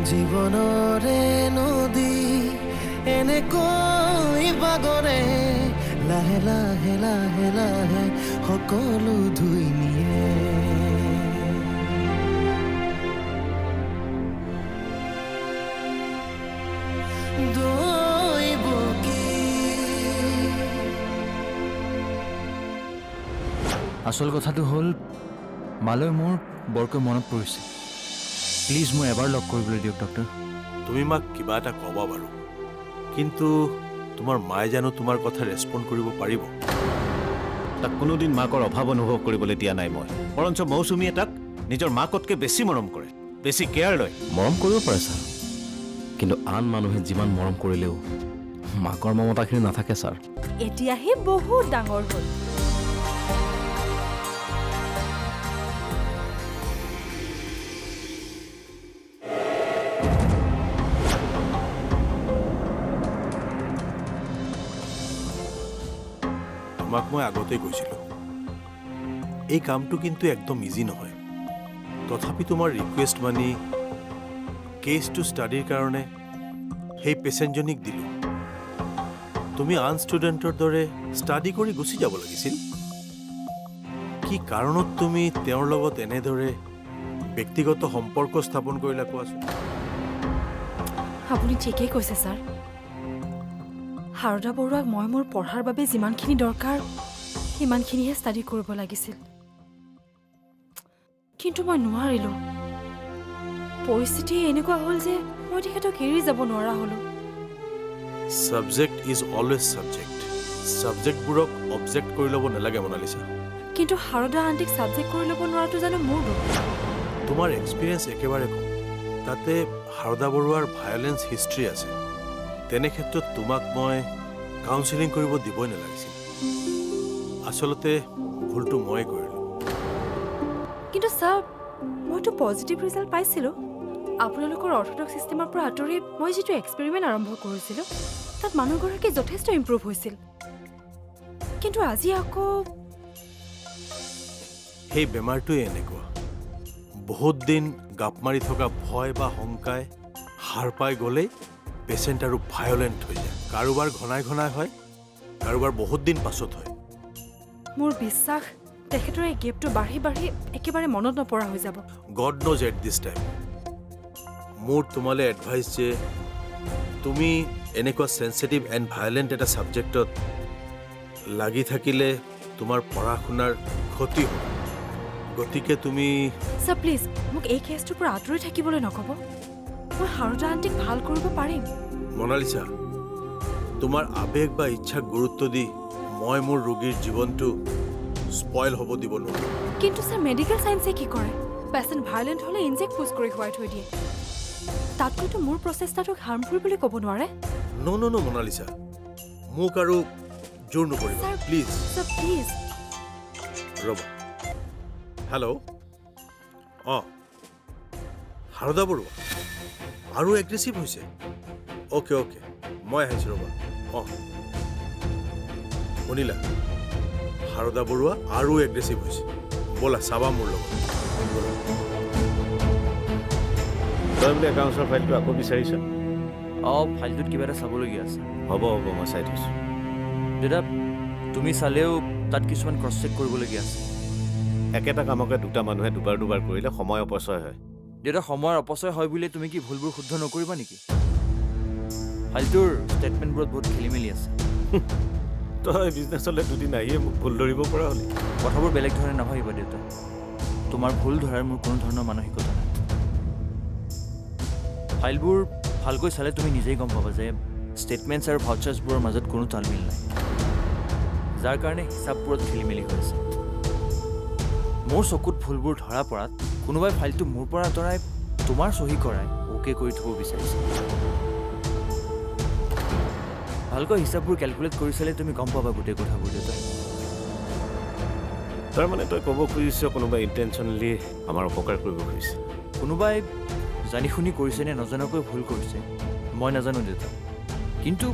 জীৱনৰে নদী এনেকৈ বাগৰে লাহে লাহে লাহে লাহে সকলো ধুই নিয়ে আসল কথাটো হ'ল মালৈ মোৰ বৰকৈ মনত পৰিছে প্লিজ মই এবাৰ লগ কৰিবলৈ দিয়ক ডক্টৰ তুমি মাক কিবা এটা ক'বা বাৰু কিন্তু তোমাৰ মায়ে জানো তোমাৰ কথা ৰেছপণ্ড কৰিব পাৰিব তাক কোনোদিন মাকৰ অভাৱ অনুভৱ কৰিবলৈ দিয়া নাই মই বৰঞ্চ মৌচুমীয়ে তাক নিজৰ মাকতকৈ বেছি মৰম কৰে বেছি কেয়াৰ লয় মৰম কৰিব পাৰে ছাৰ কিন্তু আন মানুহে যিমান মৰম কৰিলেও মাকৰ মমতাখিনি নাথাকে ছাৰ এতিয়াহে বহুত ডাঙৰ হ'ল তোমাক মই আগতেই কৈছিলোঁ এই কামটো কিন্তু একদম ইজি নহয় তথাপি তোমাৰ ৰিকুৱেষ্ট মানি কেছটো ষ্টাডিৰ কাৰণে সেই পেচেণ্টজনীক দিলোঁ তুমি আন ষ্টুডেণ্টৰ দৰে ষ্টাডি কৰি গুচি যাব লাগিছিল কি কাৰণত তুমি তেওঁৰ লগত এনেদৰে ব্যক্তিগত সম্পৰ্ক স্থাপন কৰিলা কোৱাচোন আপুনি ঠিকেই কৈছে ছাৰ হাৰদা বৰুৱাক মই মোৰ পঢ়াৰ বাবে যিমানখিনি দৰকাৰ সিমানখিনিহে ষ্টাডি কৰিব লাগিছিল কিন্তু মই নোৱাৰিলোঁ পৰিস্থিতি এনেকুৱা হ'ল যে মই তেখেতক এৰি যাব নোৱাৰা হ'লোঁ ছাবজেক্ট ইজ অলৱেজ ছাবজেক্ট ছাবজেক্টবোৰক অবজেক্ট কৰি ল'ব নালাগে মনালিছা কিন্তু হাৰদা আণ্টিক ছাবজেক্ট কৰি ল'ব নোৱাৰাটো জানো মোৰ দুখ তোমাৰ এক্সপিৰিয়েঞ্চ একেবাৰে কম তাতে হাৰদা বৰুৱাৰ ভায়লেঞ্চ হিষ্ট্ৰী আছে তেনে ক্ষেত্ৰত তোমাক মই কাউন্সেলিং কৰিব দিবই নালাগিছিল আচলতে ভুলটো মই কৰিলোঁ কিন্তু ছাৰ মইতো পজিটিভ ৰিজাল্ট পাইছিলোঁ আপোনালোকৰ অৰ্থডক্স ছিষ্টেমৰ পৰা আঁতৰি মই যিটো এক্সপেৰিমেণ্ট আৰম্ভ কৰিছিলোঁ তাত মানুহগৰাকী যথেষ্ট ইম্প্ৰুভ হৈছিল কিন্তু আজি আকৌ সেই বেমাৰটোৱে এনেকুৱা বহুত দিন গাপ মাৰি থকা ভয় বা শংকাই হাৰ পাই গ'লেই পেচেণ্ট আৰু ভায়লেণ্ট হৈ যায় কাৰোবাৰ ঘনাই ঘনাই হয় কাৰোবাৰ বহুত দিন পাছত হয় মোৰ বিশ্বাস তেখেতৰ এই গেপটো বাঢ়ি বাঢ়ি একেবাৰে মনত নপৰা হৈ যাব god knows at this time মোৰ তোমালৈ এডভাইচ যে তুমি এনেকুৱা চেঞ্চিটিভ এণ্ড ভায়লেণ্ট এটা ছাবজেক্টত লাগি থাকিলে তোমাৰ পঢ়া শুনাৰ ক্ষতি হ'ব গতিকে তুমি ছাৰ প্লিজ মোক এই কেছটোৰ পৰা আঁতৰি থাকিবলৈ নক'ব মই হাৰদা আণ্টিক ভাল কৰিব পাৰিম মনালিছা তোমাৰ আৱেগ বা ইচ্ছাক গুৰুত্ব দি মই মোৰ ৰোগীৰ জীৱনটো স্পইল হ'ব দিব নোৱাৰোঁ কিন্তু ছাৰ মেডিকেল চায়েন্সে কি কৰে পেচেণ্ট ভায়লেণ্ট হ'লে ইনজেক্ট পুছ কৰি খুৱাই থৈ দিয়ে তাতকৈতো মোৰ প্ৰচেষ্টাটোক হাৰ্মফুল বুলি ক'ব নোৱাৰে ন' মনালিছা মোক আৰু জোৰ নকৰিবা ছাৰ প্লিজ ছাৰ প্লিজ ৰ'বা হেল্ল' অঁ হাৰদা বৰুৱা আৰু এগ্ৰেছিভ হৈছে অ'কে মই আহিছোঁ ৰ'বা অঁ শুনিলা হাৰদা বৰুৱা আৰু এগ্ৰেছিভ হৈছে ব'লা চাবা মোৰ লগত তই বোলে একাউণ্টছৰ ফাইলটো আকৌ বিচাৰিছ ফাইলটোত কিবা এটা চাবলগীয়া আছে হ'ব মই চাই থৈছোঁ দাদা তুমি চালেও তাত কিছুমান ক্ৰছ চেক কৰিবলগীয়া আছে একেটা কামকে দুটা মানুহে দুবাৰ কৰিলে সময় অপচয় হয় দাদা সময়ৰ অপচয় হয় বুলি তুমি কি ভুলবোৰ শুদ্ধ নকৰিবা নেকি ফাইলটোৰ ষ্টেটমেণ্টবোৰত বহুত খেলি মেলি আছে তই বিজনেছলৈ দুদিন আহিয়ে মোক ভুল ধৰিব পৰা হ'লি কথাবোৰ বেলেগ ধৰণে নাভাবিবা দেউতা তোমাৰ ভুল ধৰাৰ মোৰ কোনো ধৰণৰ মানসিকতা নাই ফাইলবোৰ ভালকৈ চালে তুমি নিজেই গম পাবা যে ষ্টেটমেণ্টছ আৰু ভাউচাৰ্ছবোৰৰ মাজত কোনো তালমিল নাই যাৰ কাৰণে হিচাপবোৰত খেলি মেলি হৈ আছে মোৰ চকুত ভুলবোৰ ধৰা পৰাত কোনোবাই ফাইলটো মোৰ পৰা আঁতৰাই তোমাৰ চহী কৰাই অ'কে কৰি থ'ব বিচাৰিছে ভালকৈ হিচাপবোৰ কেলকুলেট কৰি চালে তুমি গম পাবা গোটেই কথাবোৰ দেউতা তাৰমানে তই ক'ব খুজিছ কোনোবাই ইণ্টেনশ্যনেলি আমাৰ অপকাৰ কৰিব খুজিছে কোনোবাই জানি শুনি কৰিছে নে নজনাকৈ ভুল কৰিছে মই নাজানো দেউতা কিন্তু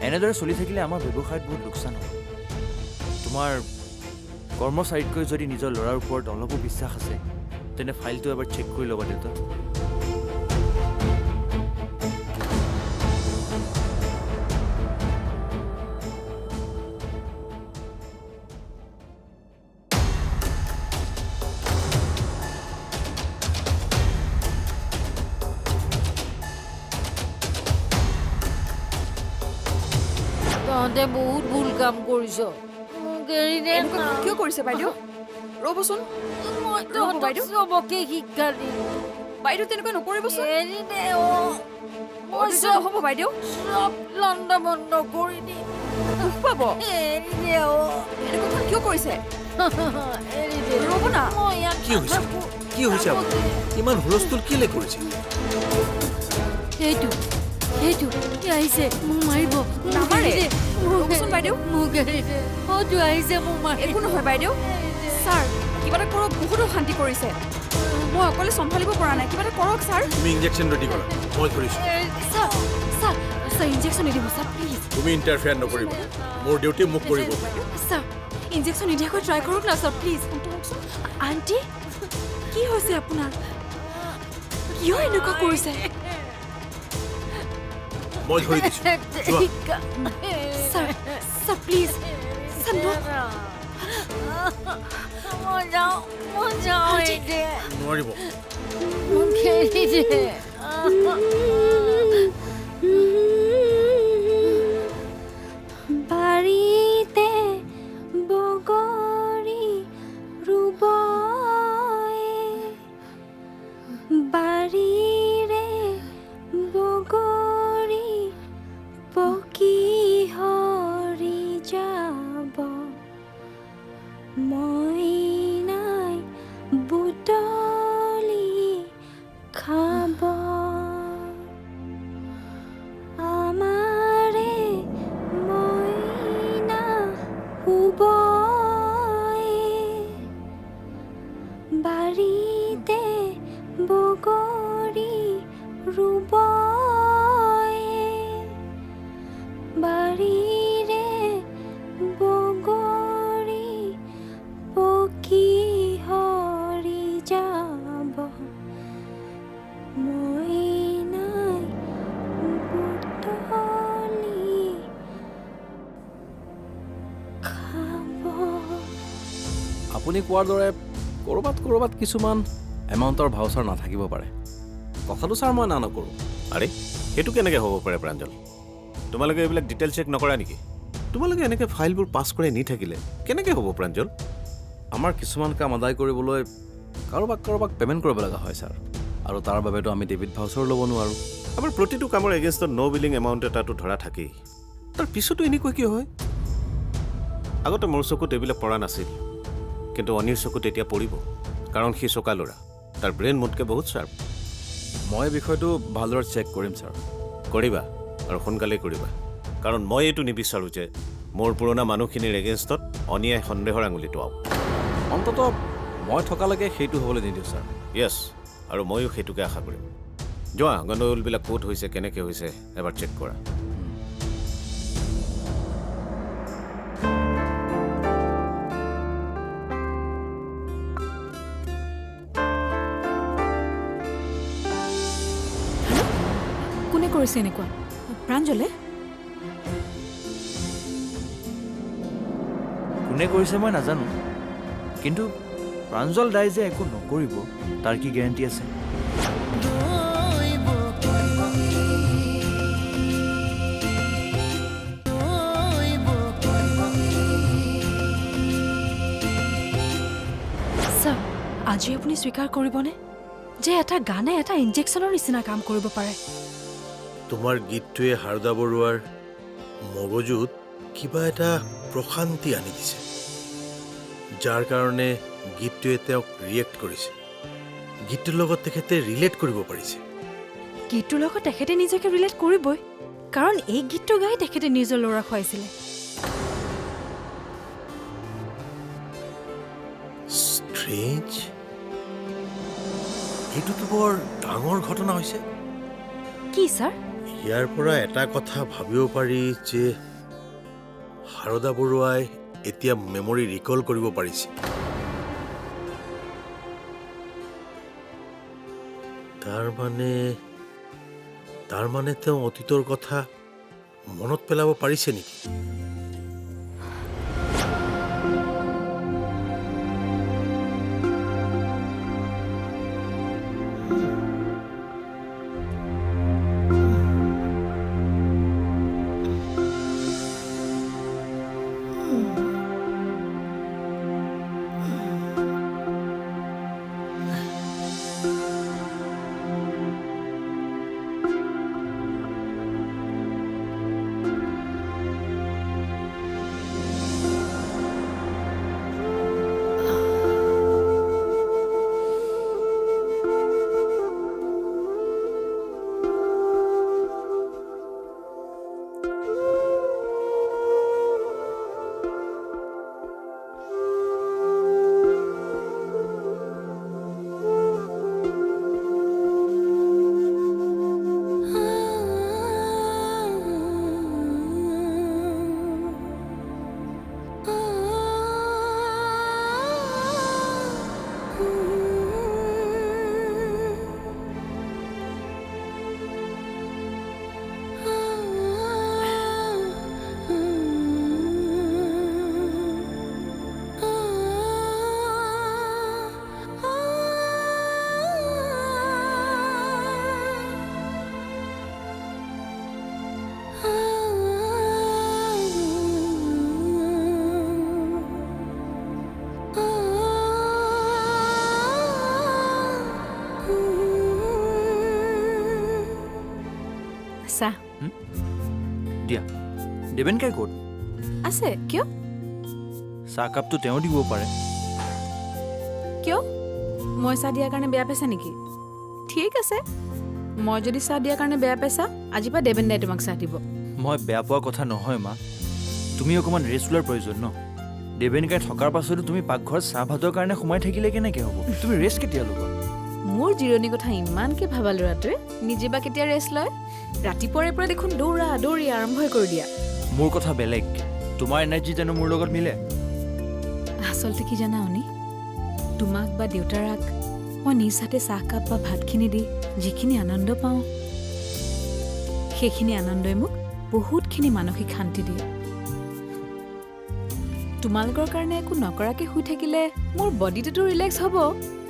এনেদৰে চলি থাকিলে আমাৰ ব্যৱসায়ত বহুত লোকচান হ'ব তোমাৰ কৰ্মচাৰীতকৈ যদি নিজৰ ল'ৰাৰ ওপৰত অলপো বিশ্বাস আছে তেনে ফাইলটো এবাৰ চেক কৰি ল'বা দেউতা তহঁতে বহুত ভুল কাম কৰিছ মোক এৰি দে এনেকুৱা না। কিয় কৰিছে বাইদেউ ৰ'বচোন মই ৰ'ব তহঁতক বাইদেউ। চবকে শিক্ষা দিম বাইদেউ তেনেকুৱা নকৰিবচোন এৰি দে মই অধৈৰ্য চব নহ'ব বাইদেউ চব লণ্ডা বন্ধ কৰি দিম দুখ পাব এৰি দে এনেকুৱা কথা কিয় কৰিছে এৰি দে ৰ'ব না মই ইয়াত কি হৈছে নাথাকোঁ। কি হৈছে আপোনাৰ ইমান হুলস্থুল কেলে কৰিছে সেইটো সেইটো কি আহিছে মোক মাৰিব মোক নামাৰে। এৰি দে। মোক ৰ'বচোন বাইদেউ। মোক এৰি দে হয়তো আহিছে মোক মাৰিব একো নহয় বাইদেউ ছাৰ কিবা এটা কৰক বহুত অশান্তি কৰিছে মই অকলে চম্ভালিব পৰা নাই কিবা এটা কৰক ছাৰ তুমি ইনজেকশ্যন ৰেডি কৰা মই ধৰিছোঁ ছাৰ ছাৰ ছাৰ ইনজেকশ্যন নিদিব ছাৰ প্লিজ তুমি ইণ্টাৰফেয়াৰ নকৰিবা মোৰ ডিউটি মোক কৰিব ছাৰ ইনজেকশ্যন নিদিয়াকৈ ট্ৰাই কৰক না ছাৰ প্লিজ আণ্টি কি হৈছে আপোনাৰ কিয় এনেকুৱা কৰিছে মই ধৰি দিছোঁ যোৱা ছাৰ ছাৰ প্লিজ ছাৰ ন মই যাওঁ এৰি দে নোৱাৰিব মোক এৰি দে বাৰীতে বগৰী ৰুবয়ে বাৰীৰে বগৰী পকি সৰি যাব মই নাই বুটলি খাব আমাৰে মইনা শুবয়ে বাৰীতে বগৰী ৰুবয়ে বাৰীৰে বগৰী পকি সৰি যাব মই নাই বুটলি খাব আপুনি কোৱাৰ দৰে ক'ৰবাত কিছুমান এমাউণ্টৰ ভাউচাৰ নাথাকিব পাৰে কথাটো ছাৰ মই না নকৰোঁ আৰে সেইটো কেনেকৈ হ'ব পাৰে প্ৰাঞ্জল তোমালোকে এইবিলাক ডিটেইল চেক নকৰা নেকি তোমালোকে এনেকৈ ফাইলবোৰ পাছ কৰাই নি থাকিলে কেনেকৈ হ'ব প্ৰাঞ্জল আমাৰ কিছুমান কাম আদায় কৰিবলৈ কাৰোবাক পে'মেণ্ট কৰিব লগা হয় ছাৰ আৰু তাৰ বাবেতো আমি ডেবিট ভাউচাৰ ল'ব নোৱাৰোঁ আমাৰ প্ৰতিটো কামৰ এগেইনষ্টত ন' বিলিং এমাউণ্ট এটাতো ধৰা থাকেই তাৰ পিছতো এনেকুৱা কিয় হয় আগতে মোৰ চকুত এইবিলাক পৰা নাছিল কিন্তু অনিৰ চকুত এতিয়া পৰিব কাৰণ সি চোকা ল'ৰা তাৰ ব্ৰেইন মোতকৈ বহুত শ্বাৰ্প মই এই বিষয়টো ভালদৰে চেক কৰিম ছাৰ কৰিবা আৰু সোনকালেই কৰিবা কাৰণ মই এইটো নিবিচাৰোঁ যে মোৰ পুৰণা মানুহখিনিৰ এগেইনষ্টত অনিয়াই সন্দেহৰ আঙুলি টোৱাওক অন্ততঃ মই থকালৈকে সেইটো হ'বলৈ নিদিওঁ ছাৰ য়েছ আৰু ময়ো সেইটোকে আশা কৰিম যোৱা গণ্ডগোলবিলাক ক'ত হৈছে কেনেকৈ হৈছে এবাৰ চেক কৰা কোনে কৰিছে এনেকুৱা প্ৰাঞ্জলে কোনে কৰিছে মই নাজানো কিন্তু প্ৰাঞ্জল দাই যে একো নকৰিব তাৰ কি গেৰাণ্টি আছে ছাৰ আজি আপুনি স্বীকাৰ কৰিবনে যে এটা গানে এটা ইনজেকশ্যনৰ নিচিনা কাম কৰিব পাৰে তোমাৰ গীতটোৱে হাৰদা বৰুৱাৰ মগজুত কিবা এটা প্ৰশান্তি আনি দিছে যাৰ কাৰণে গীতটোৱে তেওঁক ৰিয়েক্ট কৰিছে গীতটোৰ লগত তেখেতে ৰিলেট কৰিব পাৰিছে গীতটোৰ লগত তেখেতে নিজকে ৰিলেট কৰিবই কাৰণ এই গীতটো গাই তেখেতে নিজৰ ল'ৰা খুৱাইছিলে ষ্ট্ৰেঞ্জ এইটোতো বৰ ডাঙৰ ঘটনা হৈছে কি ছাৰ ইয়াৰ পৰা এটা কথা ভাবিব পাৰি যে হাৰদা বৰুৱাই এতিয়া মেমৰি ৰিকল কৰিব পাৰিছে তাৰ মানে তেওঁ অতীতৰ কথা মনত পেলাব পাৰিছে নেকি চাহ দিয়া দেবেন কাই ক'ত আছে কিয় চাহকাপটো তেওঁ দিব পাৰে কিয় মই চাহ দিয়াৰ কাৰণে বেয়া পাইছা নেকি ঠিক আছে মই যদি চাহ দিয়াৰ কাৰণে বেয়া পাইছা আজিৰ পৰা দেবেন দাই তোমাক চাহ দিব মই বেয়া পোৱা কথা নহয় মা তুমি অকণমান ৰেষ্ট লোৱাৰ প্ৰয়োজন ন দেবেন কাই থকাৰ পাছতো তুমি পাকঘৰত চাহ ভাতৰ কাৰণে সোমাই থাকিলে কেনেকৈ হ'ব তুমি ৰেষ্ট কেতিয়া ল'বা মোৰ জিৰণিৰ কথা ইমানকে ভাবা ল'ৰাটোৱে নিজে বা কেতিয়া ৰেষ্ট লয় ৰাতিপুৱাৰে পৰা দেখোন দৌৰা দৌৰি আৰম্ভই কৰি দিয়া মোৰ কথা বেলেগ তোমাৰ এনাৰ্জি জানো মোৰ লগত মিলে আচলতে কি জানা অনি তোমাক বা দেউতাৰাক মই নিজ হাতে চাহকাপ বা ভাতখিনি দি যিখিনি আনন্দ পাওঁ সেইখিনি আনন্দই মোক বহুতখিনি মানসিক শান্তি দিয়ে তোমালোকৰ কাৰণে একো নকৰাকে শুই থাকিলে মোৰ বডিটোতো ৰিলেক্স হ'ব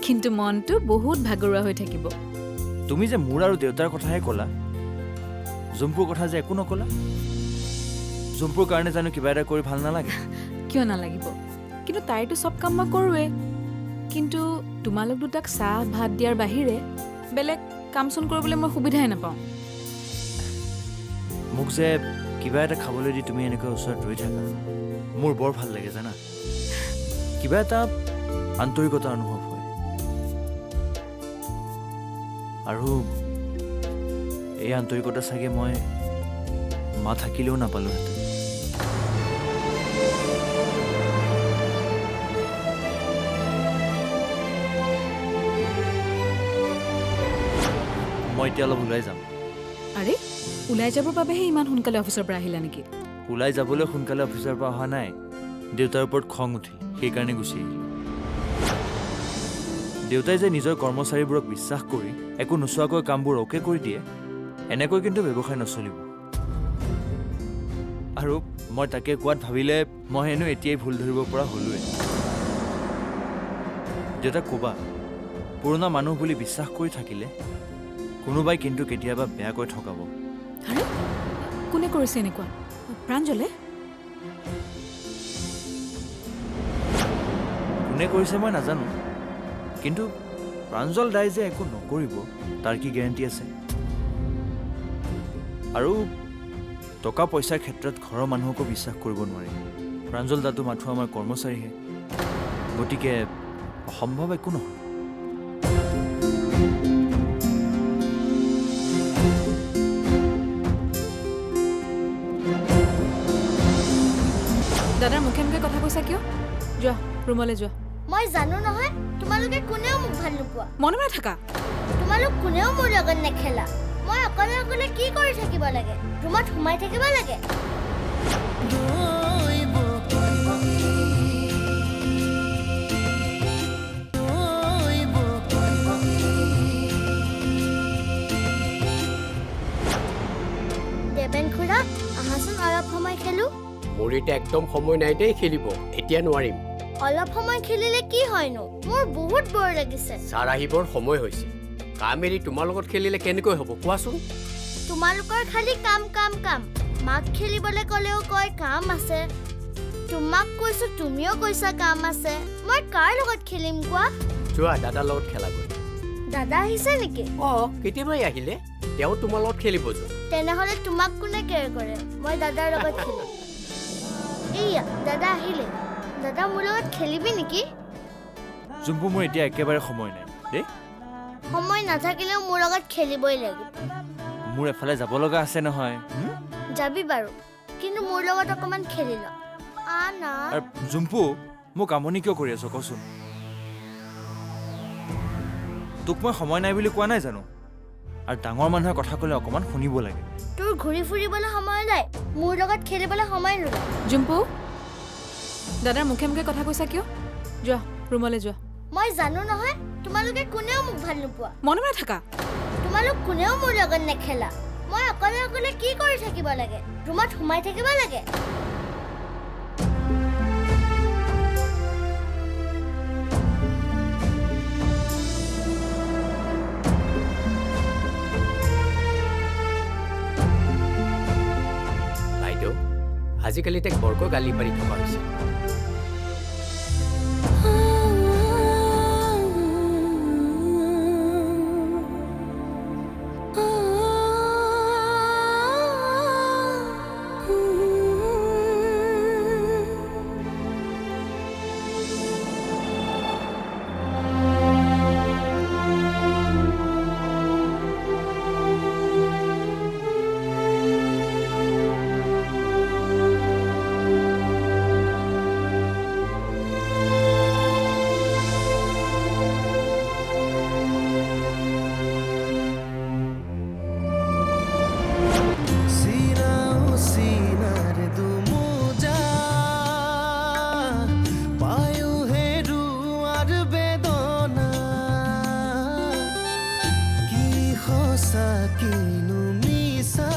কিন্তু মনটো বহুত ভাগৰুৱা হৈ থাকিব তুমি যে মোৰ আৰু দেউতাৰ কথাহে ক'লা জম্পুৰ কথা যে একো নক'লা জম্পুৰ কাৰণে জানো কিবা এটা কৰি ভাল নালাগে কিয় নালাগিব কিন্তু তাইতো চব কাম মই কৰোঁৱে কিন্তু তোমালোক দুটাক চাহ ভাত দিয়াৰ বাহিৰে বেলেগ কাম চোন কৰিবলৈ মই সুবিধাই নাপাওঁ মোক যে কিবা এটা খাবলৈ দি তুমি এনেকৈ ওচৰত ৰৈ থাকা মোৰ বৰ ভাল লাগে জানা কিবা এটা আন্তৰিকতা অনুভৱ হয় আৰু এই আন্তৰিকতা চাগে মই মা থাকিলেও নাপালোহেঁতেন মই এতিয়া অলপ ওলাই যাম আৰে ওলাই যাবৰ বাবেহে ইমান সোনকালে অফিচৰ পৰা আহিলা নেকি ওলাই যাবলৈ সোনকালে অফিচৰ পৰা অহা নাই দেউতাৰ ওপৰত খং উঠিল সেইকাৰণে গুচি আহিলোঁ দেউতাই যে নিজৰ কৰ্মচাৰীবোৰক বিশ্বাস কৰি একো নোচোৱাকৈ কামবোৰ অ'কে কৰি দিয়ে এনেকৈ কিন্তু ব্যৱসায় নচলিব আৰু মই তাকে কোৱাত ভাবিলে মই হেনো এতিয়াই ভুল ধৰিব পৰা হ'লোৱে দেউতাক ক'বা পুৰণা মানুহ বুলি বিশ্বাস কৰি থাকিলে কোনোবাই কিন্তু কেতিয়াবা বেয়াকৈ ঠগাব আৰে কোনে কৰিছে এনেকুৱা প্ৰাঞ্জলে কোনে কৰিছে মই নাজানো কিন্তু প্ৰাঞ্জল দাই যে একো নকৰিব তাৰ কি গেৰাণ্টি আছে আৰু টকা পইচাৰ ক্ষেত্ৰত ঘৰৰ মানুহকো বিশ্বাস কৰিব নোৱাৰি প্ৰাঞ্জল দাটো মাথো আমাৰ কৰ্মচাৰীহে গতিকে অসম্ভৱ একো নহয় দাদাৰ মুখে মুখে কথা কৈছা কিয় যোৱা ৰুমলৈ যোৱা মই জানো নহয় তোমালোকে কোনেও মোক ভাল নোপোৱা মনে মনে থাকা তোমালোক কোনেও মোৰ লগত নেখেলা মই অকলে অকলে কি কৰি থাকিব লাগে ৰুমত সোমাই থাকিব লাগে দেবেন খুৰা আহাচোন অলপ সময় খেলো মোৰ এতিয়া একদম সময় নাই দেই খেলিব এতিয়া নোৱাৰিম অলপ সময় খেলিলে কি হয়নো মোৰ বহুত বৰ লাগিছে ছাৰ আহিবৰ সময় হৈছে কাম এৰি তোমাৰ লগত খেলিলে কেনেকৈ হ'ব কোৱাচোন তোমালোকৰ খালি কাম কাম কাম মাক খেলিবলৈ ক'লেও কয় কাম আছে তোমাক কৈছো তুমিও কৈছা কাম আছে মই কাৰ লগত খেলিম কোৱা যোৱা দাদাৰ লগত খেলাগৈ দাদা আহিছে নেকি কেতিয়াবাই আহিলে তেওঁ তোমাৰ লগত খেলিব যোৱা তেনেহলে তোমাক কোনে কেয়াৰ কৰে মই দাদাৰ লগত খেলিম এইয়া দাদা আহিলে দাদা মোৰ লগত খেলিবি নেকি জুম্পু মোৰ এতিয়া একেবাৰে সময় নাই দেই সময় নাথাকিলেও মোৰ লগত খেলিবই লাগিব মোৰ এফালে যাব লগা আছে নহয় যাবি বাৰু কিন্তু মোৰ লগত অকমান খেলি ল না আৰু জুম্পু মোক আমনি কিয় কৰি আছ কচোন তোক মই সময় নাই বুলি কোৱা নাই জানো আৰু ডাঙৰ মানুহৰ কথা ক'লে অকণমান শুনিব লাগে তোৰ ঘূৰি ফুৰিবলৈ সময় নাই মোৰ লগত খেলিবলৈ সময় নোলায় জুম্পু দাদাৰ মুখে মুখে কথা কৈছা কিয় যোৱা ৰুমলৈ যোৱা মই জানো নহয় তোমালোকে কোনেও মোক ভাল নোপোৱা মনে মনে থাকা তোমালোক কোনেও মোৰ লগত নেখেলা মই অকলে অকলে কি কৰি থাকিব লাগে ৰুমত সোমাই থাকিব লাগে বাইদেউ আজিকালি তাইক বৰকৈ গালি পাৰি থকা হৈছে সঁচা কিনো মিছা